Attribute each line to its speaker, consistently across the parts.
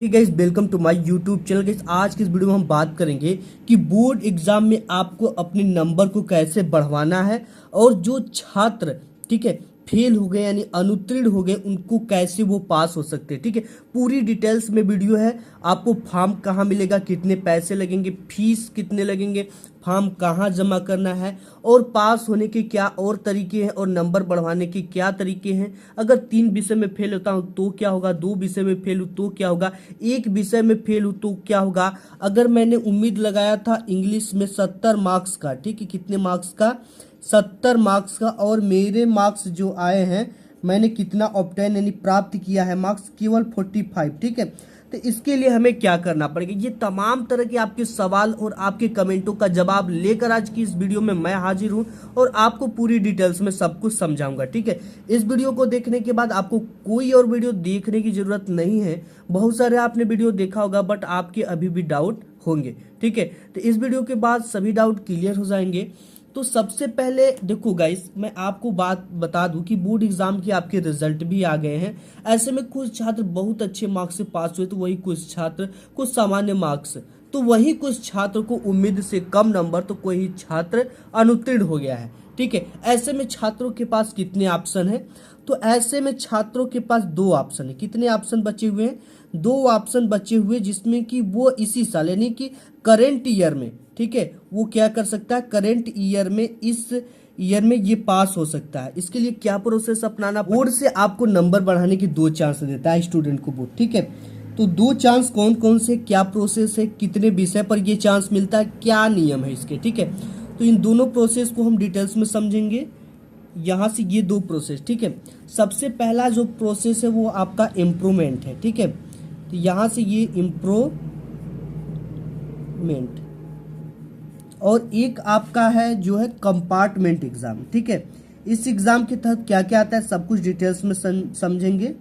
Speaker 1: Guys welcome to my YouTube channel. Guys आज की इस वीडियो में हम बात करेंगे कि बोर्ड एग्जाम में आपको अपने नंबर को कैसे बढ़वाना है और जो छात्र ठीक है फेल हो गए यानी अनुत्तीर्ण हो गए उनको कैसे वो पास हो सकते हैं। ठीक है, पूरी डिटेल्स में वीडियो है। आपको फॉर्म कहाँ मिलेगा, कितने पैसे लगेंगे, फीस कितने लगेंगे, फॉर्म कहाँ जमा करना है और पास होने के क्या और तरीके हैं और नंबर बढ़वाने के क्या तरीके हैं। अगर 3 विषय में फेल होता हूँ तो क्या होगा, 2 विषय में फेल हूँ तो क्या होगा, 1 विषय में फेल हूँ तो क्या होगा। अगर मैंने उम्मीद लगाया था इंग्लिश में 70 मार्क्स का, ठीक है, कितने मार्क्स का, 70 मार्क्स का, और मेरे मार्क्स जो आए हैं मैंने कितना ऑब्टेन यानी प्राप्त किया है मार्क्स, केवल 45। ठीक है, तो इसके लिए हमें क्या करना पड़ेगा, ये तमाम तरह के आपके सवाल और आपके कमेंटों का जवाब लेकर आज की इस वीडियो में मैं हाजिर हूं और आपको पूरी डिटेल्स में सब कुछ समझाऊंगा। ठीक है, इस वीडियो को देखने के बाद आपको कोई और वीडियो देखने की जरूरत नहीं है। बहुत सारे आपने वीडियो देखा होगा बट आपके अभी भी डाउट होंगे। ठीक है, तो इस वीडियो के बाद सभी डाउट क्लियर हो जाएंगे। तो सबसे पहले देखो गाइस, मैं आपको बात बता दूं कि बोर्ड एग्जाम के आपके रिजल्ट भी आ गए हैं। ऐसे में कुछ छात्र बहुत अच्छे मार्क्स से पास हुए तो वही कुछ छात्र कुछ सामान्य मार्क्स, तो वही कुछ छात्र को उम्मीद से कम नंबर, तो कोई छात्र अनुत्तीर्ण हो गया है। ठीक है, ऐसे में छात्रों के पास कितने ऑप्शन है, तो ऐसे में छात्रों के पास 2 ऑप्शन है। कितने ऑप्शन बचे हुए हैं, 2 ऑप्शन बचे हुए, जिसमें कि वो इसी साल यानी कि करेंट ईयर में, ठीक है, वो क्या कर सकता है, करेंट ईयर में, इस ईयर में ये पास हो सकता है। इसके लिए क्या प्रोसेस अपनाना, बोर्ड से आपको नंबर बढ़ाने की 2 चांस देता है स्टूडेंट को बोर्ड। ठीक है, तो 2 चांस कौन कौन से, क्या प्रोसेस है, कितने विषय पर ये चांस मिलता है, क्या नियम है इसके। ठीक है, तो इन दोनों प्रोसेस को हम डिटेल्स में समझेंगे। यहाँ से ये 2 प्रोसेस, ठीक है, सबसे पहला जो प्रोसेस है वो आपका इम्प्रूवमेंट है। ठीक है, तो यहाँ से ये इम्प्रूवमेंट, और एक आपका है जो है कंपार्टमेंट एग्जाम। ठीक है, इस एग्जाम के तहत क्या क्या आता है सब कुछ डिटेल्स में समझेंगे।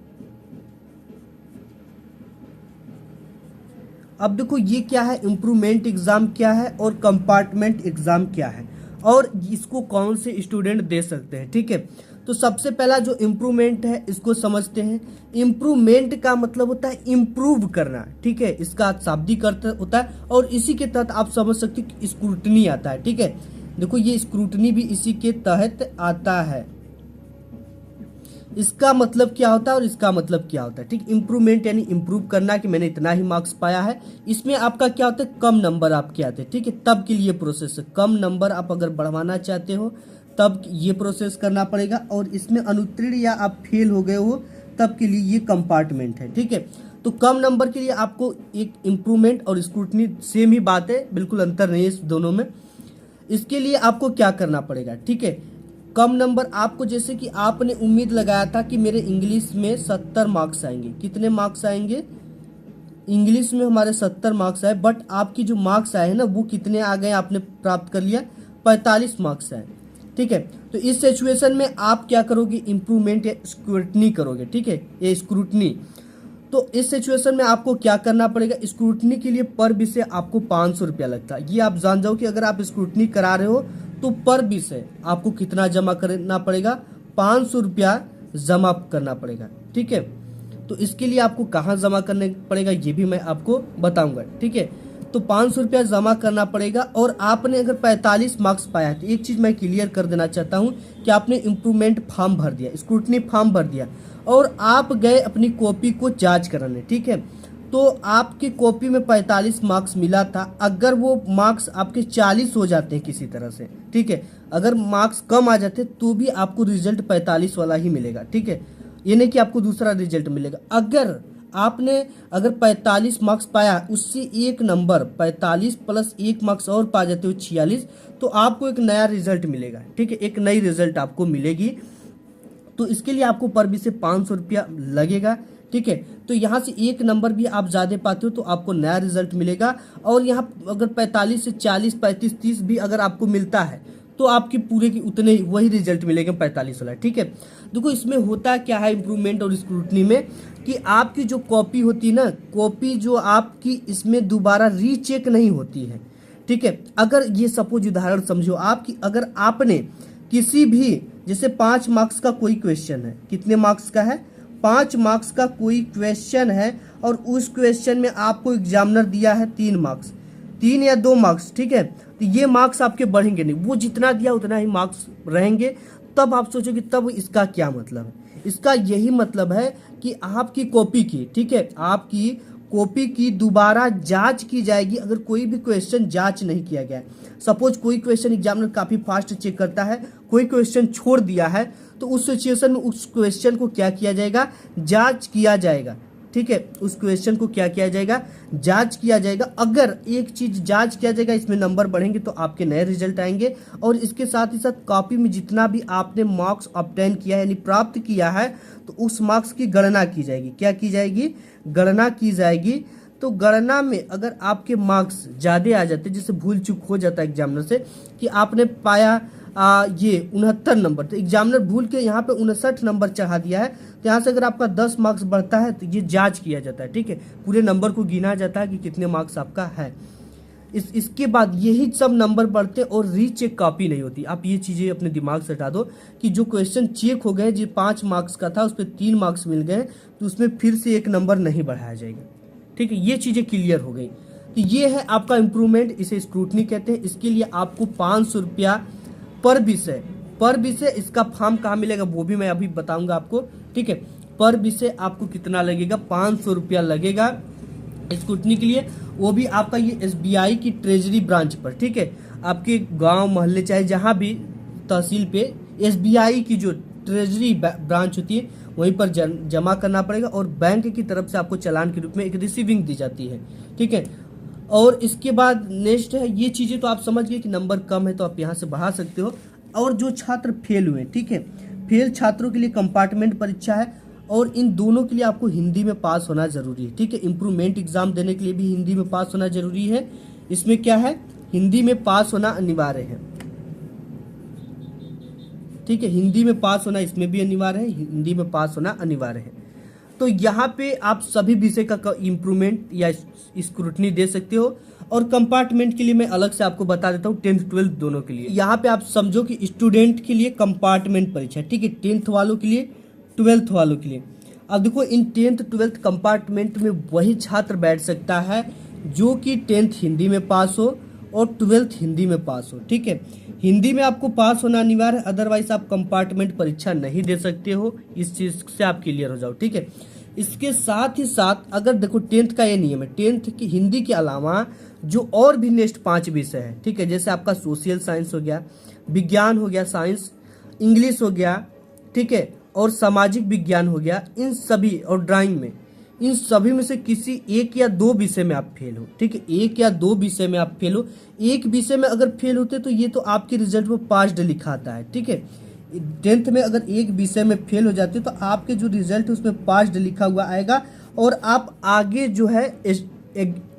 Speaker 1: अब देखो ये क्या है, इम्प्रूवमेंट एग्जाम क्या है और कंपार्टमेंट एग्जाम क्या है और इसको कौन से स्टूडेंट दे सकते हैं। ठीक है, तो सबसे पहला जो इम्प्रूवमेंट है इसको समझते हैं। इम्प्रूवमेंट का मतलब होता है इम्प्रूव करना। ठीक है, इसका शाब्दिक अर्थ होता है और इसी के तहत आप समझ सकते हो कि स्क्रूटनी आता है। ठीक है, देखो ये स्क्रूटनी भी इसी के तहत आता है। इसका मतलब क्या होता है और इसका मतलब क्या होता है। ठीक, इम्प्रूवमेंट यानी इम्प्रूव करना कि मैंने इतना ही मार्क्स पाया है। इसमें आपका क्या होता है, कम नंबर आपके आते हैं। ठीक है, तब के लिए प्रोसेस है, कम नंबर आप अगर बढ़वाना चाहते हो तब ये प्रोसेस करना पड़ेगा। और इसमें अनुत्तीर्ण या आप फेल हो गए हो तब के लिए ये कंपार्टमेंट है। ठीक है, तो कम नंबर के लिए आपको एक इम्प्रूवमेंट और स्क्रूटनी सेम ही बात है, बिल्कुल अंतर नहीं है इस दोनों में। इसके लिए आपको क्या करना पड़ेगा, ठीक है, कम नंबर आपको, जैसे कि आपने उम्मीद लगाया था कि मेरे इंग्लिश में 70 मार्क्स आएंगे, कितने मार्क्स आएंगे, इंग्लिश में हमारे 70 मार्क्स आए, बट आपकी जो मार्क्स आए हैं ना वो कितने आ गए, आपने प्राप्त कर लिया 45 मार्क्स आए। ठीक है, तो इस सिचुएशन में आप क्या करोगे, इम्प्रूवमेंट या स्क्रूटनी करोगे। ठीक है, ये स्क्रूटनी, तो इस सिचुएशन में आपको क्या करना पड़ेगा, स्क्रूटनी के लिए पर विषय आपको 500 रुपया लगता है। ये आप जान जाओ कि अगर आप स्क्रूटनी करा रहे हो तो पर विषय आपको कितना जमा करना पड़ेगा, 500 रुपया जमा करना पड़ेगा। ठीक है, तो इसके लिए आपको कहाँ जमा करने पड़ेगा ये भी मैं आपको बताऊंगा। ठीक है, तो 500 रुपया जमा करना पड़ेगा। और आपने अगर 45 मार्क्स पाया है तो एक चीज़ मैं क्लियर कर देना चाहता हूँ कि आपने इम्प्रूवमेंट फॉर्म भर दिया, स्क्रूटनी फॉर्म भर दिया और आप गए अपनी कॉपी को जांच कराने। ठीक है, तो आपकी कॉपी में 45 मार्क्स मिला था, अगर वो मार्क्स आपके 40 हो जाते हैं किसी तरह से, ठीक है, अगर मार्क्स कम आ जाते तो भी आपको रिजल्ट 45 वाला ही मिलेगा। ठीक है, ये नहीं कि आपको दूसरा रिजल्ट मिलेगा। अगर आपने 45 मार्क्स पाया, उससे एक नंबर 45 प्लस 1 मार्क्स और पा जाते हो 46, तो आपको एक नया रिजल्ट मिलेगा। ठीक है, एक नई रिजल्ट आपको मिलेगी। तो इसके लिए आपको पर विषय 500 रुपया लगेगा। ठीक है, तो यहाँ से एक नंबर भी आप ज़्यादा पाते हो तो आपको नया रिजल्ट मिलेगा। और यहाँ अगर 45 से 40, 35, 30 भी अगर आपको मिलता है तो आपके पूरे की उतने वही रिजल्ट मिलेगा 45 वाला। ठीक है, देखो इसमें होता क्या है इम्प्रूवमेंट और स्क्रूटनी में कि आपकी जो कॉपी होती है ना, कॉपी जो आपकी इसमें दोबारा रीचेक नहीं होती है। ठीक है, अगर ये सपोज उदाहरण समझो आपकी, अगर आपने किसी भी, जैसे 5 मार्क्स का कोई क्वेश्चन है, कितने मार्क्स का है, 5 मार्क्स का कोई क्वेश्चन है और उस क्वेश्चन में आपको एग्जामिनर दिया है 3 मार्क्स, 3 या 2 मार्क्स, ठीक है, तो ये मार्क्स आपके बढ़ेंगे नहीं, वो जितना दिया उतना ही मार्क्स रहेंगे। तब आप सोचोगे तब इसका क्या मतलब है? इसका यही मतलब है कि आपकी कॉपी की, ठीक है, आपकी कॉपी की दोबारा जांच की जाएगी अगर कोई भी क्वेश्चन जांच नहीं किया गया है। सपोज कोई क्वेश्चन एग्जामिनर काफ़ी फास्ट चेक करता है, कोई क्वेश्चन छोड़ दिया है, तो उस सिचुएशन में उस क्वेश्चन को क्या किया जाएगा? जांच किया जाएगा, ठीक है, उस क्वेश्चन को क्या किया जाएगा? जांच किया जाएगा। अगर एक चीज जांच किया जाएगा, इसमें नंबर बढ़ेंगे तो आपके नए रिजल्ट आएंगे। और इसके साथ ही साथ कॉपी में जितना भी आपने मार्क्स ऑब्टेन किया है यानी प्राप्त किया है, तो उस मार्क्स की गणना की जाएगी। क्या की जाएगी? गणना की जाएगी। तो गणना में अगर आपके मार्क्स ज़्यादा आ जाते, जैसे भूल चूक हो जाता है एग्जामिनर से कि आपने पाया ये 69 नंबर, तो एग्जामिनर भूल के यहाँ पे 59 नंबर चढ़ा दिया है, तो यहाँ से अगर आपका 10 मार्क्स बढ़ता है तो ये जांच किया जाता है, ठीक है, पूरे नंबर को गिना जाता है कि कितने मार्क्स आपका है। इसके बाद यही सब नंबर बढ़ते और रीचेक कॉपी नहीं होती। आप ये चीज़ें अपने दिमाग से हटा दो कि जो क्वेश्चन चेक हो गए, जो 5 मार्क्स का था उस पर 3 मार्क्स मिल गए, तो उसमें फिर से 1 नंबर नहीं बढ़ाया जाएगा, ठीक है, ये चीज़ें क्लियर हो गई। तो ये है आपका इम्प्रूवमेंट, इसे स्क्रूटनी कहते हैं। इसके लिए आपको 500 रुपया पर विषय इसका फॉर्म कहाँ मिलेगा वो भी मैं अभी बताऊंगा आपको, ठीक है। पर विषय आपको कितना लगेगा? 500 रुपया लगेगा स्क्रूटनी के लिए, वो भी आपका ये SBI की ट्रेजरी ब्रांच पर, ठीक है, आपके गांव मोहल्ले चाहे जहां भी तहसील पे SBI की जो ट्रेजरी ब्रांच होती है वहीं पर जमा करना पड़ेगा और बैंक की तरफ से आपको चालान के रूप में एक रिसीविंग दी जाती है, ठीक है। और इसके बाद नेक्स्ट है, ये चीज़ें तो आप समझ गए कि नंबर कम है तो आप यहाँ से बढ़ा सकते हो। और जो छात्र फेल हुए, ठीक है, फेल छात्रों के लिए कंपार्टमेंट परीक्षा है और इन दोनों के लिए आपको हिंदी में पास होना जरूरी है, ठीक है। इम्प्रूवमेंट एग्जाम देने के लिए भी हिंदी में पास होना जरूरी है। इसमें क्या है? हिंदी में पास होना अनिवार्य है, ठीक है, हिंदी में पास होना इसमें भी अनिवार्य है, हिंदी में पास होना अनिवार्य है। तो यहाँ पे आप सभी विषय का इम्प्रूवमेंट या स्क्रूटनी दे सकते हो। और कंपार्टमेंट के लिए मैं अलग से आपको बता देता हूँ, 10th 12th दोनों के लिए। यहाँ पे आप समझो कि स्टूडेंट के लिए कंपार्टमेंट परीक्षा, ठीक है, 10th वालों के लिए, 12th वालों के लिए। अब देखो इन 10th 12th कंपार्टमेंट में वही छात्र बैठ सकता है जो कि 10th हिंदी में पास हो और 12th हिंदी में पास हो, ठीक है। हिंदी में आपको पास होना अनिवार्य है, अदरवाइज आप कंपार्टमेंट परीक्षा नहीं दे सकते हो। इस चीज़ से आप क्लियर हो जाओ, ठीक है। इसके साथ ही साथ अगर देखो 10th का ये नियम है, 10th की हिंदी के अलावा जो और भी नेक्स्ट 5 विषय है, ठीक है, जैसे आपका सोशल साइंस हो गया, विज्ञान हो गया, साइंस, इंग्लिश हो गया, ठीक है, और सामाजिक विज्ञान हो गया, इन सभी, और ड्राइंग में, इन सभी में से किसी 1 या 2 विषय में आप फेल हो, ठीक है, 1 या 2 विषय में आप फेल हो। एक विषय में अगर फेल होते तो ये तो आपके रिजल्ट में पास्ड लिखाता है, ठीक है। 10th में अगर एक विषय में फेल हो जाते तो आपके जो रिजल्ट है उसमें पास्ड लिखा हुआ आएगा और आप आगे जो है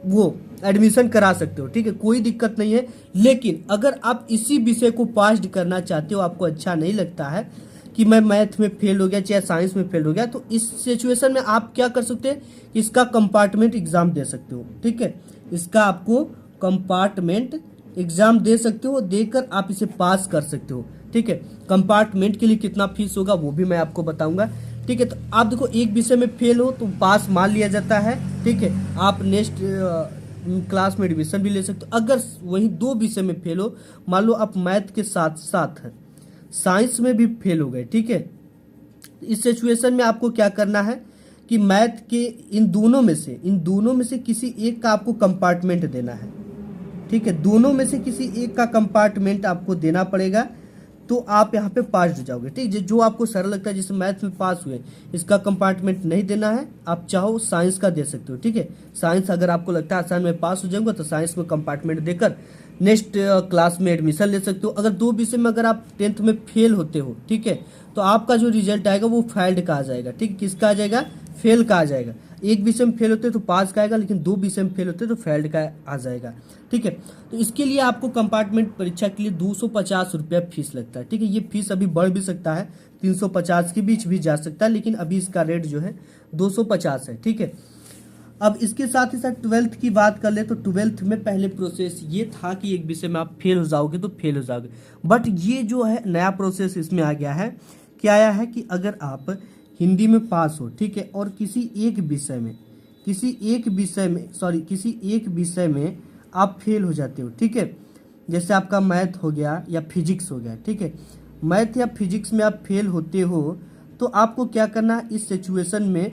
Speaker 1: वो एडमिशन करा सकते हो, ठीक है, कोई दिक्कत नहीं है। लेकिन अगर आप इसी विषय को पास्ड करना चाहते हो, आपको अच्छा नहीं लगता है कि मैं मैथ में फेल हो गया चाहे साइंस में फेल हो गया, तो इस सिचुएशन में आप क्या कर सकते हैं? इसका कंपार्टमेंट एग्जाम दे सकते हो, ठीक है, इसका आपको कंपार्टमेंट एग्जाम दे सकते हो, देकर आप इसे पास कर सकते हो, ठीक है। कंपार्टमेंट के लिए कितना फीस होगा वो भी मैं आपको बताऊंगा, ठीक है। तो आप देखो एक विषय में फेल हो तो पास मान लिया जाता है, ठीक है, आप नेक्स्ट क्लास में एडमिशन भी ले सकते हो। अगर वहीं 2 विषय में फेल हो, मान लो आप मैथ के साथ साथ साइंस में भी फेल हो गए, ठीक है, इस सिचुएशन में आपको क्या करना है कि मैथ के इन दोनों में से किसी एक का आपको कंपार्टमेंट देना है, ठीक है, दोनों में से किसी एक का कंपार्टमेंट आपको देना पड़ेगा, तो आप यहाँ पे पास हो जाओगे, ठीक है। जो आपको सरल लगता है, जैसे मैथ में पास हुए, इसका कंपार्टमेंट नहीं देना है, आप चाहो साइंस का दे सकते हो, ठीक है। साइंस अगर आपको लगता है आसान में पास हो जाऊंगा तो साइंस में कंपार्टमेंट देकर नेक्स्ट क्लास में एडमिशन ले सकते हो। अगर 2 विषय में अगर आप 10th में फेल होते हो, ठीक है, तो आपका जो रिजल्ट आएगा वो फेल्ड का आ जाएगा, ठीक है, किसका आ जाएगा? फेल का आ जाएगा। एक विषय में फेल होते तो पास का आएगा, लेकिन 2 विषय में फेल होते तो फेल्ड का आ जाएगा, ठीक है। तो इसके लिए आपको कंपार्टमेंट परीक्षा के लिए 250 रुपया फीस लगता है, ठीक है। ये फीस अभी बढ़ भी सकता है, 350 के बीच भी जा सकता है, लेकिन अभी इसका रेट जो है 250 है, ठीक है। अब इसके साथ ही साथ 12th की बात कर ले तो 12th में पहले प्रोसेस ये था कि एक विषय में आप फेल हो जाओगे तो फेल हो जाओगे, बट ये जो है नया प्रोसेस इसमें आ गया है। क्या आया है कि अगर आप हिंदी में पास हो, ठीक है, और किसी एक विषय में आप फेल हो जाते हो, ठीक है, जैसे आपका मैथ हो गया या फिजिक्स हो गया, ठीक है, मैथ या फिजिक्स में आप फेल होते हो तो आपको क्या करना है, इस सिचुएशन में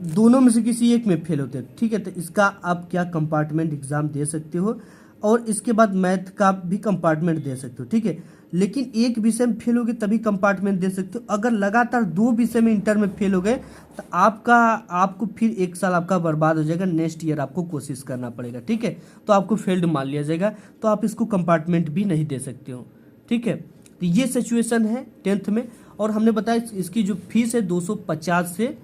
Speaker 1: दोनों में से किसी एक में फेल होते हैं, ठीक है, तो इसका आप क्या कंपार्टमेंट एग्जाम दे सकते हो और इसके बाद मैथ का भी कंपार्टमेंट दे सकते हो, ठीक है, लेकिन एक विषय में फेल हो गए तभी कंपार्टमेंट दे सकते हो। अगर लगातार 2 विषय में इंटर में फेल हो गए तो आपको फिर 1 साल आपका बर्बाद हो जाएगा, नेक्स्ट ईयर आपको कोशिश करना पड़ेगा, ठीक है, तो आपको फेल्ड मान लिया जाएगा, तो आप इसको कंपार्टमेंट भी नहीं दे सकते हो, ठीक है। तो ये सिचुएशन है 10th में, और हमने बताया इसकी जो फीस है 250 से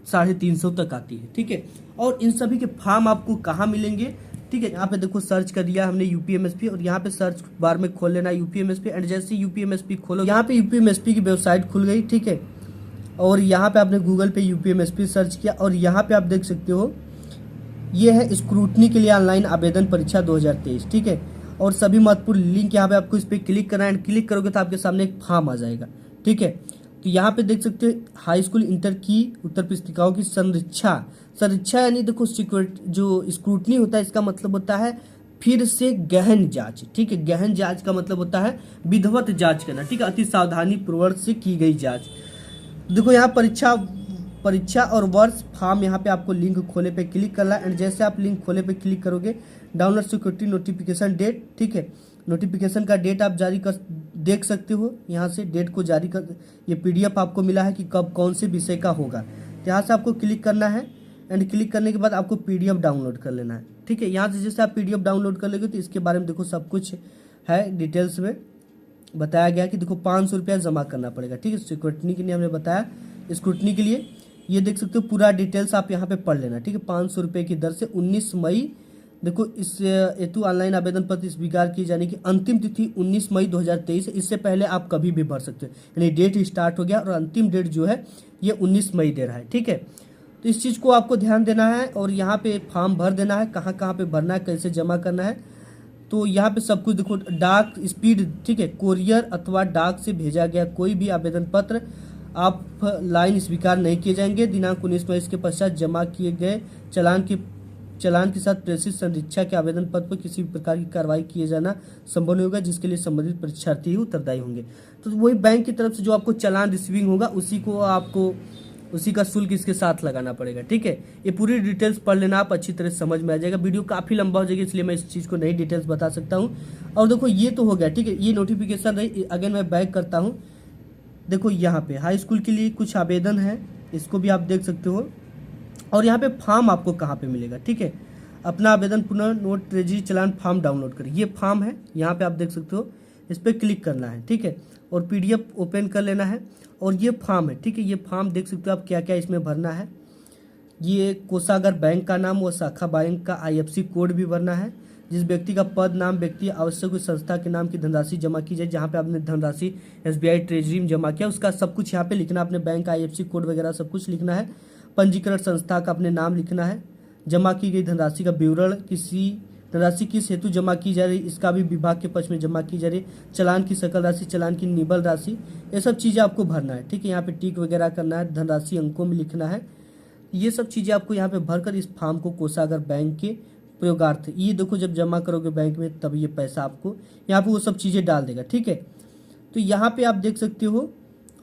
Speaker 1: 350 तक आती है, ठीक है। और इन सभी के फॉर्म आपको कहाँ मिलेंगे, ठीक है, यहाँ पे देखो सर्च कर लिया हमने यूपीएमएसपी, और यहाँ पे सर्च बार में खोल लेना यूपीएमएसपी, एंड जैसे यूपीएमएसपी खोलो यहाँ पे यूपीएमएसपी की वेबसाइट खुल गई, ठीक है, और यहाँ पे आपने गूगल पे यूपीएमएसपी सर्च किया, और यहाँ पे आप देख सकते हो ये है स्क्रूटनी के लिए ऑनलाइन आवेदन परीक्षा 2023, ठीक है, और सभी महत्वपूर्ण लिंक यहाँ पे आपको इस पर क्लिक करना है, एंड क्लिक करोगे तो आपके सामने एक फॉर्म आ जाएगा, ठीक है। तो यहाँ पे देख सकते हो हाई स्कूल इंटर की उत्तर पुस्तिकाओं की संरक्षा यानी देखो जो स्क्रूटनी होता है इसका मतलब होता है फिर से गहन जांच, ठीक है, गहन जांच का मतलब होता है विधिवत जांच करना, ठीक है, अति सावधानी पूर्वक से की गई जांच। देखो यहाँ परीक्षा और वर्ष फॉर्म, यहाँ पे आपको लिंक खोले पे क्लिक करना है, एंड जैसे आप लिंक खोले पे क्लिक करोगे डाउनलोड सिक्योरिटी नोटिफिकेशन डेट, ठीक है, नोटिफिकेशन का डेट आप जारी कर देख सकते हो, यहाँ से डेट को जारी कर, ये पीडीएफ आपको मिला है कि कब कौन से विषय का होगा, तो यहाँ से आपको क्लिक करना है, एंड क्लिक करने के बाद आपको पीडीएफ डाउनलोड कर लेना है, ठीक है। यहाँ से जैसे आप पीडीएफ डाउनलोड कर लेंगे तो इसके बारे में देखो सब कुछ है डिटेल्स में बताया गया कि देखो 500 रुपया जमा करना पड़ेगा, ठीक है, स्क्रूटनी के लिए हमने बताया, स्क्रूटनी के लिए ये देख सकते हो पूरा डिटेल्स आप यहाँ पे पढ़ लेना, ठीक है, 500 रुपये की दर से 19 मई, देखो इस हेतु ऑनलाइन आवेदन पत्र स्वीकार किए जाने की अंतिम तिथि 19 मई 2023 है, इससे पहले आप कभी भी भर सकते हो, यानी डेट स्टार्ट हो गया और अंतिम डेट जो है ये 19 मई दे रहा है, ठीक है। तो इस चीज़ को आपको ध्यान देना है, और यहाँ पे फॉर्म भर देना है, कहाँ कहाँ पे भरना है, कैसे जमा करना है, तो यहाँ पे सब कुछ देखो, डाक स्पीड, ठीक है, कोरियर अथवा डाक से भेजा गया कोई भी आवेदन पत्र आप लाइन स्वीकार नहीं किए जाएंगे, दिनांक 19 मई के पश्चात जमा किए गए चालान के साथ प्रेषित संरक्षा के आवेदन पत्र पर किसी भी प्रकार की कार्रवाई किए जाना संभव नहीं होगा, जिसके लिए संबंधित परीक्षार्थी ही उत्तरदायी होंगे। तो वही बैंक की तरफ से जो आपको चालान रिसीविंग होगा उसी का शुल्क इसके साथ लगाना पड़ेगा, ठीक है। ये पूरी डिटेल्स पढ़ लेना, आप अच्छी तरह समझ में आ जाएगा, वीडियो काफ़ी लंबा हो जाएगा इसलिए मैं इस चीज़ को नहीं डिटेल्स बता सकता हूँ। और देखो ये तो हो गया, ठीक है, ये नोटिफिकेशन रही, अगेन मैं बैक करता हूँ, देखो यहाँ पे हाई स्कूल के लिए कुछ आवेदन है, इसको भी आप देख सकते हो, और यहाँ पे फॉर्म आपको कहाँ पे मिलेगा, ठीक है, अपना आवेदन पुनः नोट ट्रेजरी चालान फॉर्म डाउनलोड करें, ये फॉर्म है, यहाँ पे आप देख सकते हो, इस पर क्लिक करना है, ठीक है, और पीडीएफ ओपन कर लेना है, और ये फॉर्म है, ठीक है, ये फॉर्म देख सकते हो आप क्या क्या इसमें भरना है, ये कोषागार बैंक का नाम और शाखा बैंक का आईएफएससी कोड भी भरना है, जिस व्यक्ति का पद नाम व्यक्ति आवश्यक उस संस्था के नाम की धनराशि जमा की जाए, जहाँ पे आपने धनराशि एसबीआई ट्रेजरी में जमा किया उसका सब कुछ यहाँ पे लिखना, अपने बैंक का आईएफएससी कोड वगैरह सब कुछ लिखना है, पंजीकृत संस्था का अपने नाम लिखना है, जमा की गई धनराशि का विवरण, धनराशि किस हेतु जमा की जा रही इसका भी विभाग के पक्ष में जमा की जा रही, चालान की सकल राशि, चालान की निबल राशि, ये सब चीज़ें आपको भरना है, ठीक है, यहाँ पे टिक वगैरह करना है, धनराशि अंकों में लिखना है, ये सब चीज़ें आपको यहाँ पे भरकर इस फॉर्म को कोषागार बैंक के प्रयोगार्थ, ये देखो जब जमा करोगे बैंक में तब ये पैसा आपको यहाँ पे वो सब चीज़ें डाल देगा, ठीक है। तो यहाँ पे आप देख सकते हो,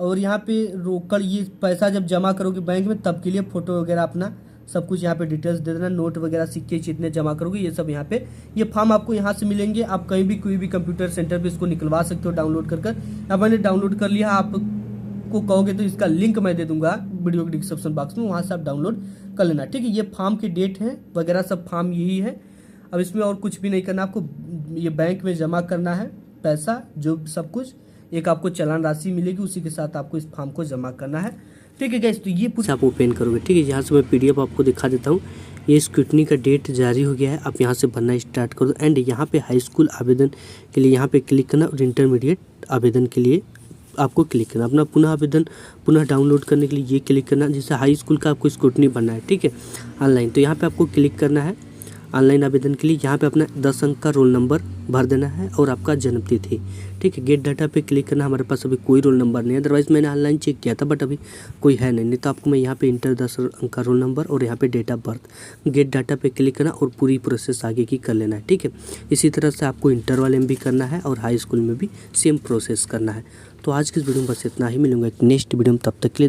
Speaker 1: और यहाँ पे रोकड़ ये पैसा जब जमा करोगे बैंक में तब के लिए फ़ोटो वगैरह अपना सब कुछ यहाँ पे डिटेल्स दे देना, नोट वगैरह सिक्के जितने जमा करोगे ये सब यहाँ पे, ये फॉर्म आपको यहाँ से मिलेंगे, आप कहीं भी कोई भी कंप्यूटर सेंटर पे इसको निकलवा सकते हो डाउनलोड कर। अब मैंने डाउनलोड कर लिया, आपको कहोगे तो इसका लिंक मैं दे दूंगा वीडियो के डिस्क्रिप्शन बॉक्स में, वहाँ से आप डाउनलोड कर लेना, ठीक है। ये फॉर्म की डेट है वगैरह सब फॉर्म यही है, अब इसमें और कुछ भी नहीं करना, आपको ये बैंक में जमा करना है पैसा जो सब कुछ, एक आपको चालान राशि मिलेगी उसी के साथ आपको इस फॉर्म को जमा करना है, ठीक है गाइस। तो ये आप ओपन करोगे, ठीक है, यहाँ से मैं पीडीएफ आपको दिखा देता हूँ, ये स्क्रूटनी का डेट जारी हो गया है, आप यहाँ से भरना स्टार्ट कर दो, एंड यहाँ पे हाई स्कूल आवेदन के लिए यहाँ पे क्लिक करना, और इंटरमीडिएट आवेदन के लिए आपको क्लिक करना, अपना पुनः डाउनलोड करने के लिए ये क्लिक करना, जैसे हाई स्कूल का आपको स्क्रूटनी भरना है, ठीक है, ऑनलाइन, तो यहाँ पे आपको क्लिक करना है, ऑनलाइन आवेदन के लिए यहाँ पे अपना 10 अंक का रोल नंबर भर देना है और आपका जन्मतिथि। ठीक है, गेट डाटा पे क्लिक करना। हमारे पास अभी कोई रोल नंबर नहीं है, अदरवाइज़ मैंने ऑनलाइन चेक किया था बट अभी कोई है नहीं तो आपको मैं यहाँ पे इंटर 10 अंक का रोल नंबर और यहाँ पे date of birth, get data पे क्लिक करना और पूरी प्रोसेस आगे की कर लेना है। ठीक है, इसी तरह से आपको इंटर वाले में भी करना है और हाई स्कूल में भी सेम प्रोसेस करना है। तो आज की इस वीडियो में बस इतना ही, मिलूंगा एक नेक्स्ट वीडियो में, तब तक के लिए